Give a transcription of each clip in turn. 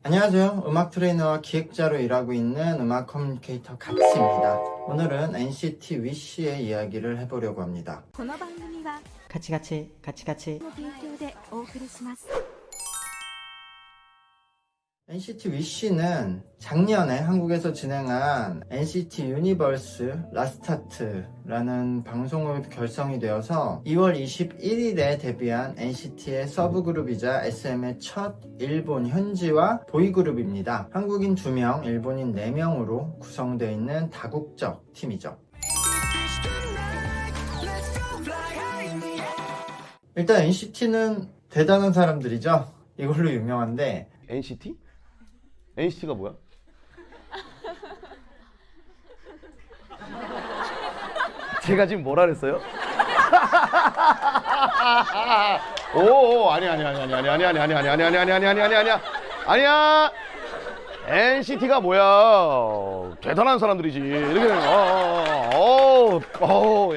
안녕하세요. 음악 트레이너와 기획자로 일하고 있는 음악 커뮤니케이터 가치입니다. 오늘은 NCT 위시의 이야기를 해보려고 합니다. この番組はカチカチカチカチの提供でお送りします。 NCT 위시는 작년에 한국에서 진행한 NCT 유니버스 라스타트라는 방송으로 결성이 되어서 2월 21일에 데뷔한 NCT의 서브그룹이자 SM의 첫 일본 현지화 보이그룹입니다. 한국인 2명, 일본인 4명으로 구성되어 있는 다국적 팀이죠. 일단 NCT는 대단한 사람들이죠. 이걸로 유명한데 NCT? NCT가 뭐야? 제가 지금 뭐라 그랬어요? 오, 아니야. NCT가 뭐야? 대단한 사람들이지. 이렇게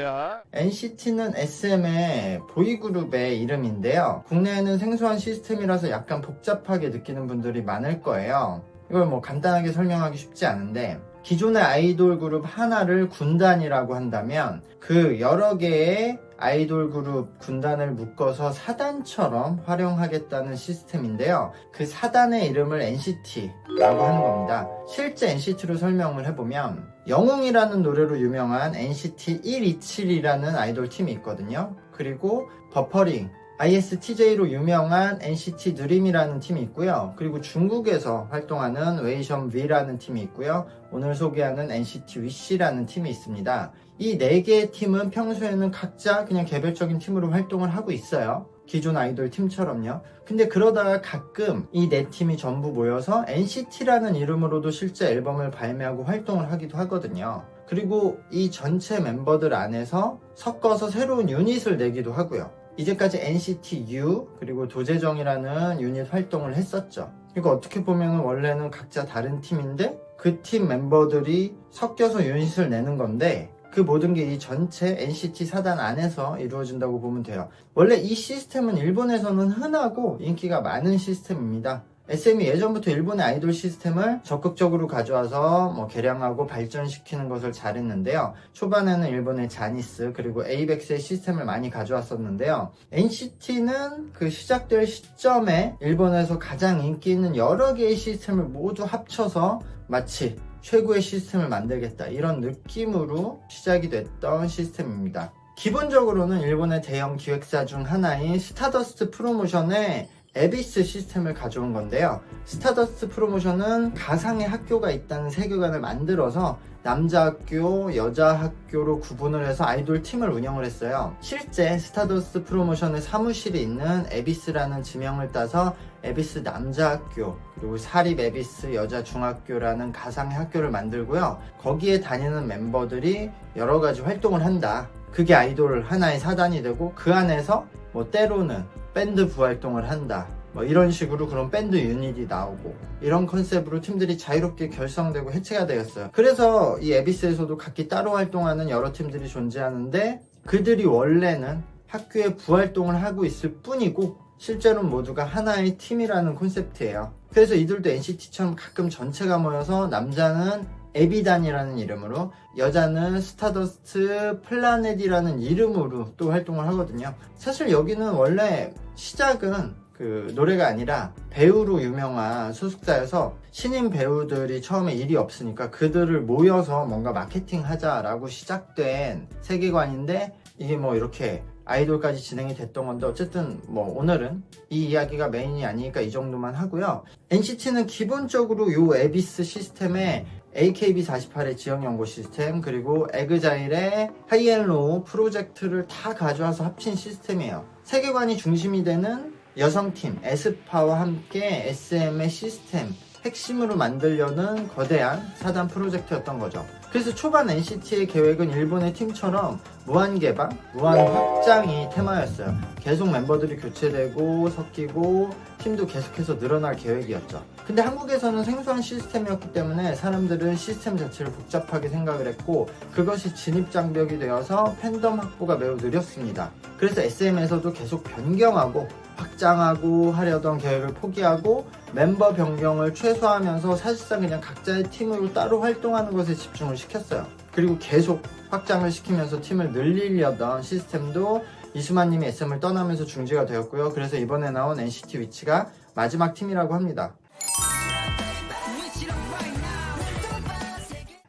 야. NCT는 SM의 보이그룹의 이름인데요. 국내에는 생소한 시스템이라서 약간 복잡하게 느끼는 분들이 많을 거예요. 이걸 뭐 간단하게 설명하기 쉽지 않은데, 기존의 아이돌 그룹 하나를 군단이라고 한다면 그 여러 개의 아이돌 그룹 군단을 묶어서 사단처럼 활용하겠다는 시스템인데요. 그 사단의 이름을 NCT라고 하는 겁니다. 실제 NCT로 설명을 해보면 영웅이라는 노래로 유명한 NCT 127이라는 아이돌 팀이 있거든요. 그리고 버퍼링, ISTJ로 유명한 NCT 드림이라는 팀이 있고요. 그리고 중국에서 활동하는 웨이션 V라는 팀이 있고요. 오늘 소개하는 NCT 위시라는 팀이 있습니다. 이 4개의 팀은 평소에는 각자 그냥 개별적인 팀으로 활동을 하고 있어요. 기존 아이돌 팀처럼요. 근데 그러다가 가끔 이 4팀이 전부 모여서 NCT라는 이름으로도 실제 앨범을 발매하고 활동을 하기도 하거든요. 그리고 이 전체 멤버들 안에서 섞어서 새로운 유닛을 내기도 하고요. 이제까지 NCT U 그리고 도재정이라는 유닛 활동을 했었죠. 이거 어떻게 보면 원래는 각자 다른 팀인데 그 팀 멤버들이 섞여서 유닛을 내는 건데, 그 모든 게 이 전체 NCT 사단 안에서 이루어진다고 보면 돼요. 원래 이 시스템은 일본에서는 흔하고 인기가 많은 시스템입니다. SM이 예전부터 일본의 아이돌 시스템을 적극적으로 가져와서 개량하고 발전시키는 것을 잘했는데요. 초반에는 일본의 자니스 그리고 에이벡스의 시스템을 많이 가져왔었는데요. NCT는 그 시작될 시점에 일본에서 가장 인기 있는 여러 개의 시스템을 모두 합쳐서 마치 최고의 시스템을 만들겠다, 이런 느낌으로 시작이 됐던 시스템입니다. 기본적으로는 일본의 대형 기획사 중 하나인 스타더스트 프로모션의 에비스 시스템을 가져온 건데요. 스타더스트 프로모션은 가상의 학교가 있다는 세계관을 만들어서 남자 학교, 여자 학교로 구분을 해서 아이돌 팀을 운영을 했어요. 실제 스타더스트 프로모션의 사무실이 있는 에비스라는 지명을 따서 에비스 남자 학교, 그리고 사립 에비스 여자 중학교라는 가상의 학교를 만들고요. 거기에 다니는 멤버들이 여러 가지 활동을 한다. 그게 아이돌 하나의 사단이 되고, 그 안에서 때로는 밴드 부활동을 한다, 이런 식으로 그런 밴드 유닛이 나오고, 이런 컨셉으로 팀들이 자유롭게 결성되고 해체가 되었어요. 그래서 이 에비스에서도 각기 따로 활동하는 여러 팀들이 존재하는데, 그들이 원래는 학교에 부활동을 하고 있을 뿐이고 실제로는 모두가 하나의 팀이라는 콘셉트예요. 그래서 이들도 NCT처럼 가끔 전체가 모여서 남자는 에비단이라는 이름으로, 여자는 스타더스트 플라넷이라는 이름으로 또 활동을 하거든요. 사실 여기는 원래 시작은 그 노래가 아니라 배우로 유명한 소속사여서 신인 배우들이 처음에 일이 없으니까 그들을 모여서 뭔가 마케팅 하자라고 시작된 세계관인데, 이게 이렇게 아이돌까지 진행이 됐던 건데, 어쨌든 오늘은 이 이야기가 메인이 아니니까 이 정도만 하고요. NCT는 기본적으로 요 에비스 시스템에 AKB48의 지역연고 시스템, 그리고 에그자일의 하이앤로우 프로젝트를 다 가져와서 합친 시스템이에요. 세계관이 중심이 되는 여성팀 에스파와 함께 SM의 시스템 핵심으로 만들려는 거대한 사단 프로젝트였던 거죠. 그래서 초반 NCT의 계획은 일본의 팀처럼 무한 개방, 무한 확장이 테마였어요. 계속 멤버들이 교체되고 섞이고 팀도 계속해서 늘어날 계획이었죠. 근데 한국에서는 생소한 시스템이었기 때문에 사람들은 시스템 자체를 복잡하게 생각을 했고, 그것이 진입장벽이 되어서 팬덤 확보가 매우 느렸습니다. 그래서 SM에서도 계속 변경하고 확장하고 하려던 계획을 포기하고 멤버 변경을 최소화하면서 사실상 그냥 각자의 팀으로 따로 활동하는 것에 집중을 시켰어요. 그리고 계속 확장을 시키면서 팀을 늘리려던 시스템도 이수만님이 SM을 떠나면서 중지가 되었고요. 그래서 이번에 나온 NCT 위치가 마지막 팀이라고 합니다.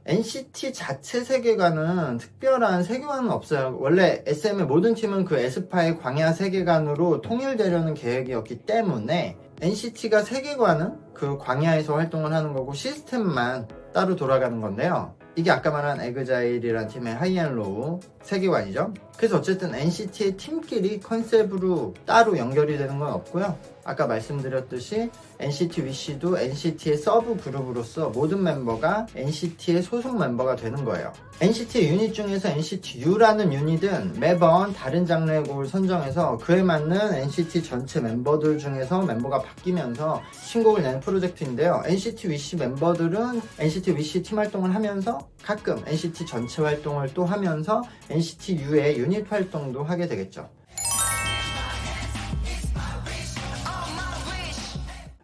NCT 자체 세계관은 특별한 세계관은 없어요. 원래 SM의 모든 팀은 그 에스파의 광야 세계관으로 통일되려는 계획이었기 때문에 NCT가 세계관은 그 광야에서 활동을 하는 거고 시스템만 따로 돌아가는 건데요. 이게 아까 말한 에그자일이란 팀의 하이앤로우 세계관이죠. 그래서 어쨌든 NCT의 팀끼리 컨셉으로 따로 연결이 되는 건 없고요. 아까 말씀드렸듯이 NCT 위시도 NCT의 서브 그룹으로서 모든 멤버가 NCT의 소속 멤버가 되는 거예요. NCT 유닛 중에서 NCT U라는 유닛은 매번 다른 장르의 곡을 선정해서 그에 맞는 NCT 전체 멤버들 중에서 멤버가 바뀌면서 신곡을 내는 프로젝트인데요. NCT 위시 멤버들은 NCT 위시 팀 활동을 하면서 가끔 NCT 전체 활동을 또 하면서 NCT U의 유닛 활동도 하게 되겠죠.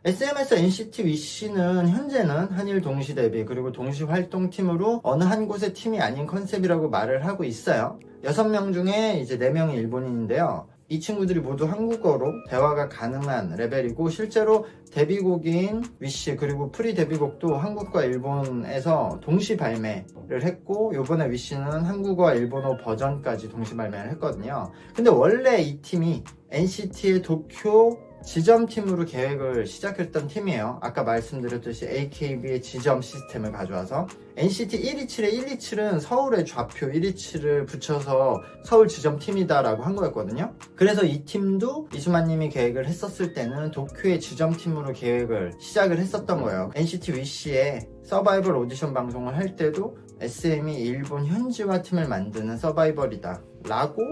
SM에서 NCT 위시는 현재는 한일 동시 데뷔 그리고 동시 활동팀으로 어느 한 곳의 팀이 아닌 컨셉이라고 말을 하고 있어요. 6명 중에 이제 4명이 일본인인데요. 이 친구들이 모두 한국어로 대화가 가능한 레벨이고 실제로 데뷔곡인 위시 그리고 프리 데뷔곡도 한국과 일본에서 동시 발매를 했고 요번에 위시는 한국어와 일본어 버전까지 동시 발매를 했거든요. 근데 원래 이 팀이 NCT의 도쿄 지점팀으로 계획을 시작했던 팀이에요. 아까 말씀드렸듯이 AKB의 지점 시스템을 가져와서 NCT 127의 127은 서울의 좌표 127을 붙여서 서울 지점팀이다 라고 한 거였거든요. 그래서 이 팀도 이수만님이 계획을 했었을 때는 도쿄의 지점팀으로 계획을 시작을 했었던 거예요. NCT 위시의 서바이벌 오디션 방송을 할 때도 SM이 일본 현지화 팀을 만드는 서바이벌이다 라고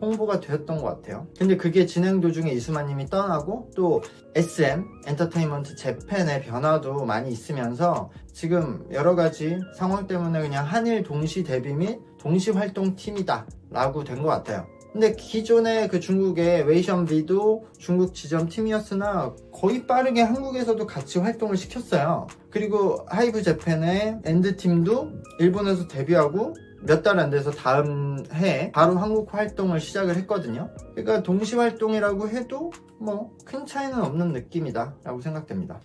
홍보가 되었던 것 같아요. 근데 그게 진행 도중에 이수만님이 떠나고 또 SM 엔터테인먼트 재팬의 변화도 많이 있으면서 지금 여러 가지 상황 때문에 그냥 한일 동시 데뷔 및 동시 활동 팀이다 라고 된 것 같아요. 근데 기존의 그 중국의 웨이션비도 중국 지점 팀이었으나 거의 빠르게 한국에서도 같이 활동을 시켰어요. 그리고 하이브 재팬의 엔드팀도 일본에서 데뷔하고 몇 달 안 돼서 다음 해에 바로 한국 활동을 시작을 했거든요. 그러니까 동시 활동이라고 해도 뭐 큰 차이는 없는 느낌이다 라고 생각됩니다.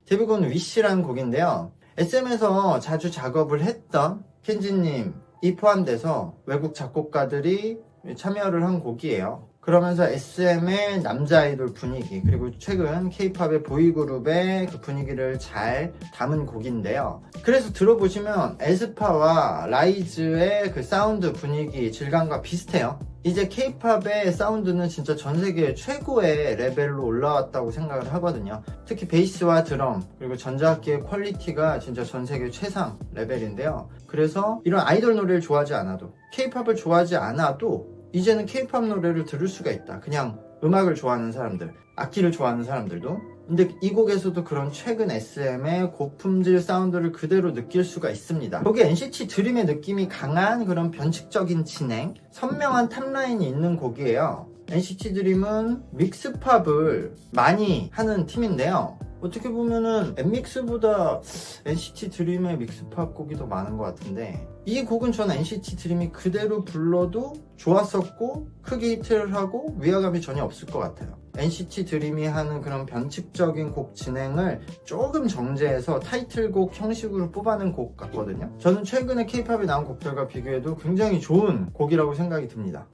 데뷔곡은 위시라는 곡인데요. SM에서 자주 작업을 했던 켄지님 이 포함돼서 외국 작곡가들이 참여를 한 곡이에요. 그러면서 SM의 남자 아이돌 분위기 그리고 최근 K-팝의 보이그룹의 그 분위기를 잘 담은 곡인데요. 그래서 들어보시면 에스파와 라이즈의 그 사운드 분위기 질감과 비슷해요. 이제 K-팝의 사운드는 진짜 전 세계 최고의 레벨로 올라왔다고 생각을 하거든요. 특히 베이스와 드럼 그리고 전자악기의 퀄리티가 진짜 전 세계 최상 레벨인데요. 그래서 이런 아이돌 노래를 좋아하지 않아도 K-팝을 좋아하지 않아도 이제는 K-팝 노래를 들을 수가 있다. 그냥 음악을 좋아하는 사람들, 악기를 좋아하는 사람들도. 근데 이 곡에서도 그런 최근 SM의 고품질 사운드를 그대로 느낄 수가 있습니다. 여기 NCT 드림의 느낌이 강한 그런 변칙적인 진행, 선명한 탑라인이 있는 곡이에요. NCT 드림은 믹스팝을 많이 하는 팀인데요. 어떻게 보면은 엠믹스보다 NCT 드림의 믹스팝 곡이 더 많은 것 같은데 이 곡은 저는 NCT 드림이 그대로 불러도 좋았었고 크게 히트를 하고 위화감이 전혀 없을 것 같아요. NCT 드림이 하는 그런 변칙적인 곡 진행을 조금 정제해서 타이틀곡 형식으로 뽑아낸 곡 같거든요. 저는 최근에 K-팝에 나온 곡들과 비교해도 굉장히 좋은 곡이라고 생각이 듭니다.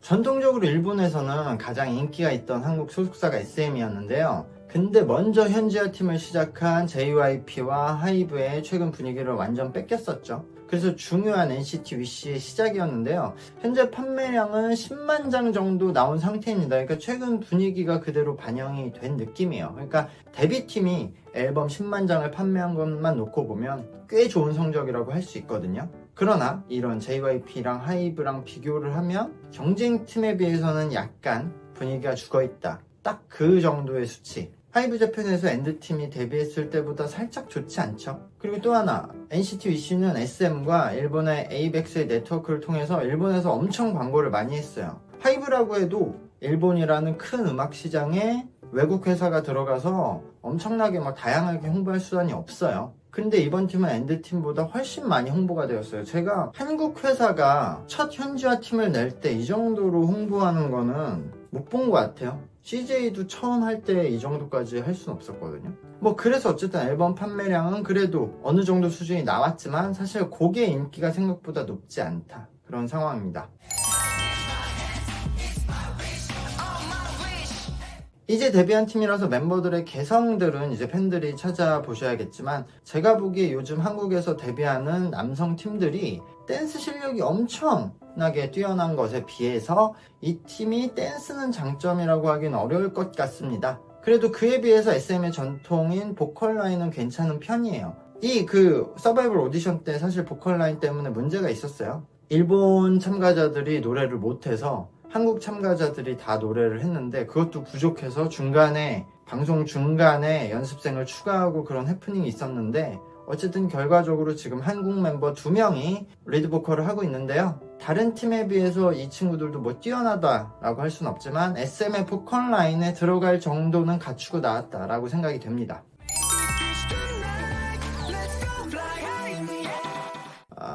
전통적으로 일본에서는 가장 인기가 있던 한국 소속사가 SM이었는데요. 근데 먼저 현지화 팀을 시작한 JYP와 하이브의 최근 분위기를 완전 뺏겼었죠. 그래서 중요한 NCT 위시의 시작이었는데요. 현재 판매량은 10만 장 정도 나온 상태입니다. 그러니까 최근 분위기가 그대로 반영이 된 느낌이에요. 그러니까 데뷔팀이 앨범 10만 장을 판매한 것만 놓고 보면 꽤 좋은 성적이라고 할 수 있거든요. 그러나 이런 JYP랑 하이브랑 비교를 하면 경쟁팀에 비해서는 약간 분위기가 죽어있다. 딱 그 정도의 수치. 하이브 재팬에서 엔드팀이 데뷔했을 때보다 살짝 좋지 않죠? 그리고 또 하나, NCT 위시는 SM과 일본의 에이벡스의 네트워크를 통해서 일본에서 엄청 광고를 많이 했어요. 하이브라고 해도 일본이라는 큰 음악 시장에 외국 회사가 들어가서 엄청나게 막 다양하게 홍보할 수단이 없어요. 근데 이번 팀은 엔드팀보다 훨씬 많이 홍보가 되었어요. 제가 한국 회사가 첫 현지화 팀을 낼 때 이 정도로 홍보하는 거는 못 본 것 같아요. CJ도 처음 할 때 이 정도까지 할 수는 없었거든요. 뭐 그래서 어쨌든 앨범 판매량은 그래도 어느 정도 수준이 나왔지만 사실 곡의 인기가 생각보다 높지 않다. 그런 상황입니다. 이제 데뷔한 팀이라서 멤버들의 개성들은 이제 팬들이 찾아보셔야겠지만 제가 보기에 요즘 한국에서 데뷔하는 남성 팀들이 댄스 실력이 엄청나게 뛰어난 것에 비해서 이 팀이 댄스는 장점이라고 하긴 어려울 것 같습니다. 그래도 그에 비해서 SM의 전통인 보컬 라인은 괜찮은 편이에요. 이 서바이벌 오디션 때 사실 보컬 라인 때문에 문제가 있었어요. 일본 참가자들이 노래를 못해서 한국 참가자들이 다 노래를 했는데 그것도 부족해서 방송 중간에 연습생을 추가하고 그런 해프닝이 있었는데 어쨌든 결과적으로 지금 한국 멤버 2명이 리드 보컬을 하고 있는데요. 다른 팀에 비해서 이 친구들도 뭐 뛰어나다라고 할 수는 없지만 SM의 보컬 라인에 들어갈 정도는 갖추고 나왔다라고 생각이 됩니다.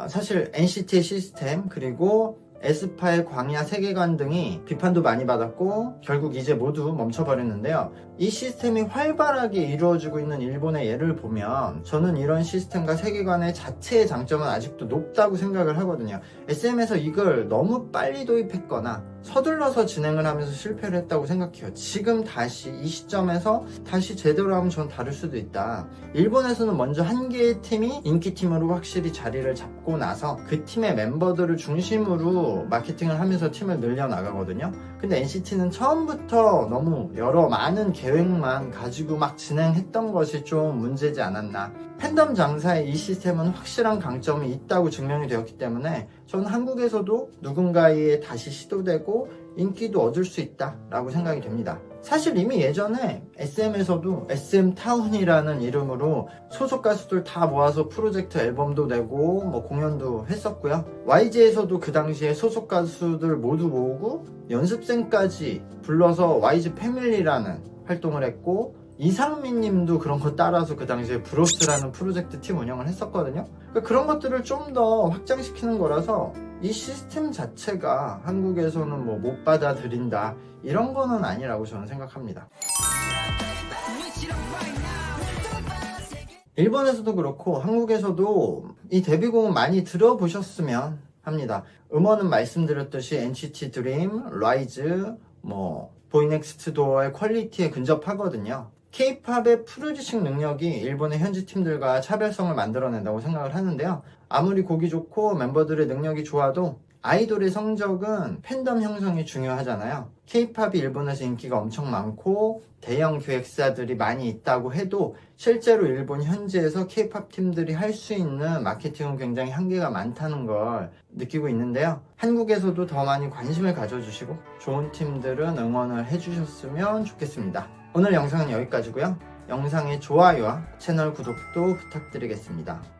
사실 NCT의 시스템 그리고 에스파의 광야 세계관 등이 비판도 많이 받았고 결국 이제 모두 멈춰버렸는데요. 이 시스템이 활발하게 이루어지고 있는 일본의 예를 보면 저는 이런 시스템과 세계관의 자체의 장점은 아직도 높다고 생각을 하거든요. SM에서 이걸 너무 빨리 도입했거나 서둘러서 진행을 하면서 실패를 했다고 생각해요. 지금 다시 이 시점에서 다시 제대로 하면 전 다를 수도 있다. 일본에서는 먼저 한 개의 팀이 인기팀으로 확실히 자리를 잡고 나서 그 팀의 멤버들을 중심으로 마케팅을 하면서 팀을 늘려나가거든요. 근데 NCT는 처음부터 너무 많은 계획만 가지고 막 진행했던 것이 좀 문제지 않았나. 팬덤 장사의 이 시스템은 확실한 강점이 있다고 증명이 되었기 때문에 저는 한국에서도 누군가에 다시 시도되고 인기도 얻을 수 있다라고 생각이 됩니다. 사실 이미 예전에 SM에서도 SM타운이라는 이름으로 소속 가수들 다 모아서 프로젝트 앨범도 내고 뭐 공연도 했었고요. YG에서도 그 당시에 소속 가수들 모두 모으고 연습생까지 불러서 YG 패밀리라는 활동을 했고 이상민 님도 그런 거 따라서 그 당시에 브로스라는 프로젝트 팀 운영을 했었거든요. 그러니까 그런 것들을 좀 더 확장시키는 거라서 이 시스템 자체가 한국에서는 뭐 못 받아들인다 이런 거는 아니라고 저는 생각합니다. 일본에서도 그렇고 한국에서도 이 데뷔곡은 많이 들어보셨으면 합니다. 음원은 말씀드렸듯이 NCT 드림, 라이즈, 보이넥스트 도어의 퀄리티에 근접하거든요. K-팝의 프로듀싱 능력이 일본의 현지 팀들과 차별성을 만들어낸다고 생각을 하는데요. 아무리 곡이 좋고 멤버들의 능력이 좋아도 아이돌의 성적은 팬덤 형성이 중요하잖아요. K-팝이 일본에서 인기가 엄청 많고 대형 기획사들이 많이 있다고 해도 실제로 일본 현지에서 K-팝 팀들이 할 수 있는 마케팅은 굉장히 한계가 많다는 걸 느끼고 있는데요. 한국에서도 더 많이 관심을 가져주시고 좋은 팀들은 응원을 해주셨으면 좋겠습니다. 오늘 영상은 여기까지고요. 영상의 좋아요와 채널 구독도 부탁드리겠습니다.